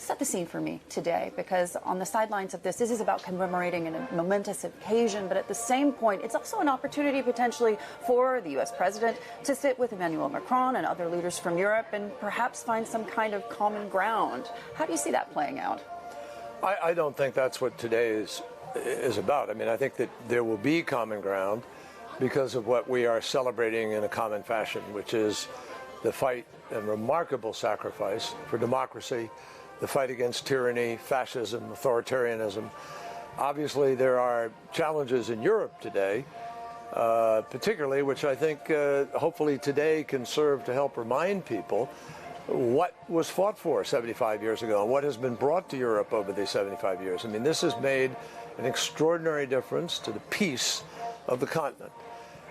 set the scene for me today, because on the sidelines of this is about commemorating a momentous occasion, but at the same point, it's also an opportunity potentially for the U.S. president to sit with Emmanuel Macron and other leaders from Europe and perhaps find some kind of common ground. How do you see that playing out? I don't think that's what today is about. I mean, I think that there will be common ground because of what we are celebrating in a common fashion, which is the fight and remarkable sacrifice for democracy, the fight against tyranny, fascism, authoritarianism. Obviously, there are challenges in Europe today, particularly, which I think hopefully today can serve to help remind people what was fought for 75 years ago and what has been brought to Europe over these 75 years. I mean, this has made an extraordinary difference to the peace of the continent.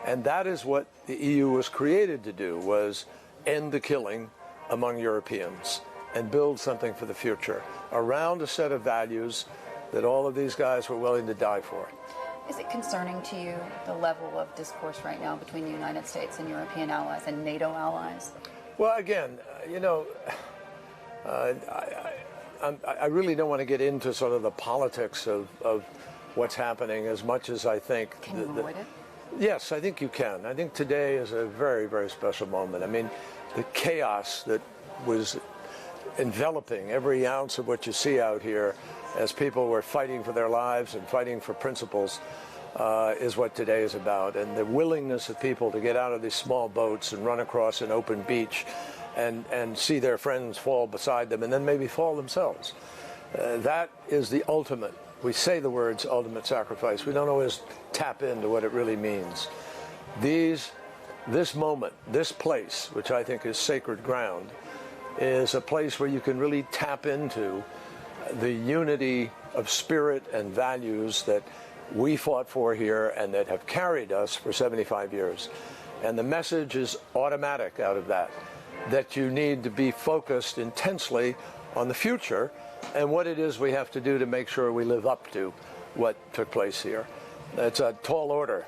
And that is what the EU was created to do, was end the killing among Europeans and build something for the future around a set of values that all of these guys were willing to die for. Is it concerning to you, the level of discourse right now between the United States and European allies and NATO allies? Well, again, you know, I really don't want to get into sort of the politics of what's happening as much as I think. Can you avoid it? Yes, I think you can. I think today is a very, very special moment. I mean, the chaos that was enveloping every ounce of what you see out here as people were fighting for their lives and fighting for principles is what today is about. And the willingness of people to get out of these small boats and run across an open beach and see their friends fall beside them and then maybe fall themselves. That is the ultimate. We say the words ultimate sacrifice. We don't always tap into what it really means. This moment, this place, which I think is sacred ground, is a place where you can really tap into the unity of spirit and values that we fought for here and that have carried us for 75 years. And the message is automatic out of that, that you need to be focused intensely on the future and what it is we have to do to make sure we live up to what took place here. It's a tall order,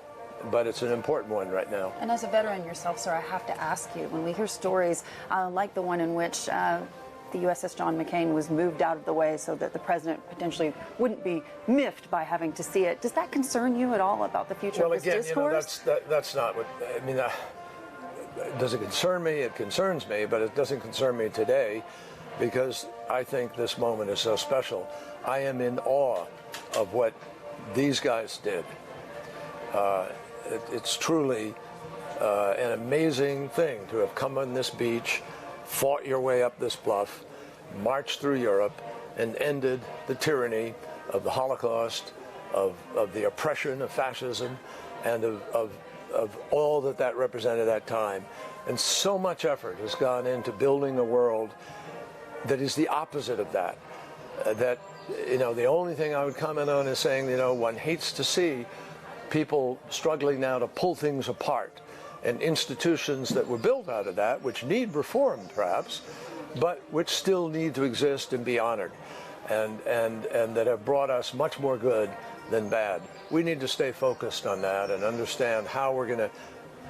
but it's an important one right now. And as a veteran yourself, sir, I have to ask you, when we hear stories like the one in which the USS John McCain was moved out of the way so that the president potentially wouldn't be miffed by having to see it, does that concern you at all about the future of this discourse? You know, that's not what, I mean, does it concern me? It concerns me, but it doesn't concern me today because I think this moment is so special. I am in awe of what these guys did. It's truly an amazing thing to have come on this beach, fought your way up this bluff, marched through Europe, and ended the tyranny of the Holocaust, of the oppression of fascism, and of all that represented at that time. And so much effort has gone into building a world that is the opposite of that. That, you know, the only thing I would comment on is saying, you know, one hates to see people struggling now to pull things apart, and institutions that were built out of that, which need reformed perhaps, but which still need to exist and be honored, and that have brought us much more good than bad. We need to stay focused on that and understand how we're going to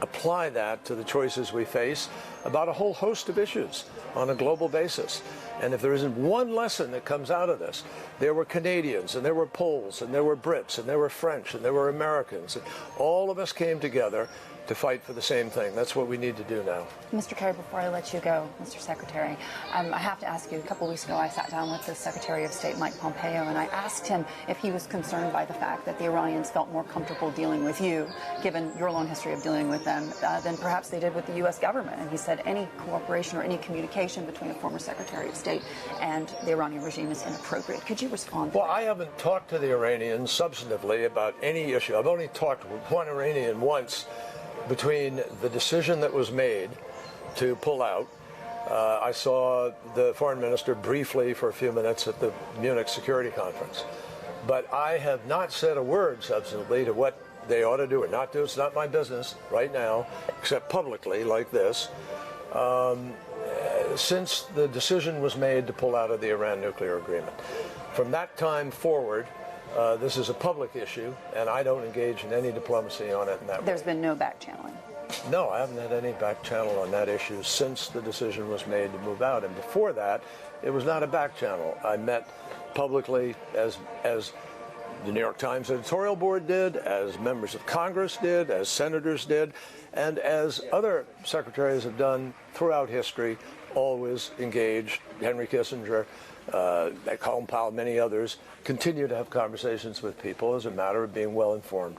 apply that to the choices we face about a whole host of issues on a global basis. And if there isn't one lesson that comes out of this, there were Canadians, and there were Poles, and there were Brits, and there were French, and there were Americans. And all of us came together to fight for the same thing. That's what we need to do now. Mr. Kerry, before I let you go, Mr. Secretary, I have to ask you, a couple weeks ago I sat down with the Secretary of State, Mike Pompeo, and I asked him if he was concerned by the fact that the Iranians felt more comfortable dealing with you, given your long history of dealing with them, than perhaps they did with the U.S. government. And he said any cooperation or any communication between a former Secretary of State and the Iranian regime is inappropriate. Could you respond to that? Well, I haven't talked to the Iranians substantively about any issue. I've only talked with one Iranian once between the decision that was made to pull out. I saw the foreign minister briefly for a few minutes at the Munich Security Conference. But I have not said a word substantively to what they ought to do or not do. It's not my business right now, except publicly like this, since the decision was made to pull out of the Iran nuclear agreement. From that time forward, this is a public issue, and I don't engage in any diplomacy on it in that way. There's been no back channeling. No, I haven't had any back channel on that issue since the decision was made to move out. And before that, It was not a back channel. I met publicly as the New York Times editorial board did, as members of Congress did, as senators did, and as other secretaries have done throughout history, always engaged. Henry Kissinger, Colin Powell, many others, continue to have conversations with people as a matter of being well informed.